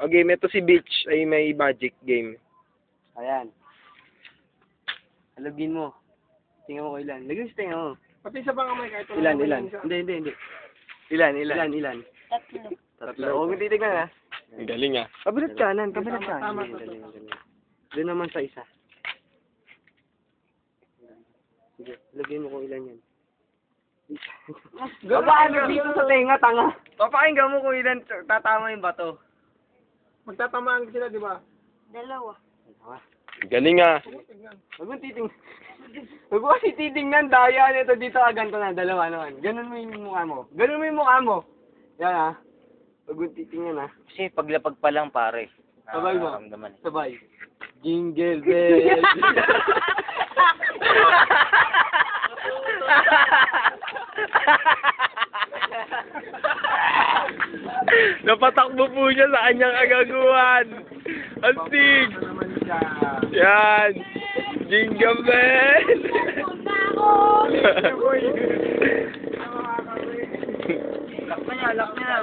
O game, ito si Beach ay may magic game. Ayan. Alagin mo. Tingnan mo kung ilan. Lagyan sa tingnan mo. Pati sa pangamay kahit Ilan. Hindi. Ilan. Tatlo. Huwag mo titignan ha. Ang galing ah. Kabilat kanan. Tama. Galing. Doon naman sa isa. Sige, lagyan mo kung ilan yan. Papaano dito sa tenga, tanga? Papakinggan mo kung ilan tatama yung bato. Magtatamaan sila, di ba? Ang galing ah. Huwag mo titingnan. Huwag mo kasi titingnan, daya nito dito ganito na, dalawa naman. Ganun mo yung mukha mo. Yan ha. Huwag mo titingnan ha. Kasi paglapag pa lang pare. Sabay mo. Nararamdaman eh. Sabay. Jingle bells. Napatakbo po siya sa kanyang agaguhan. Astig! Yan! Jingle bell! Lock na niya,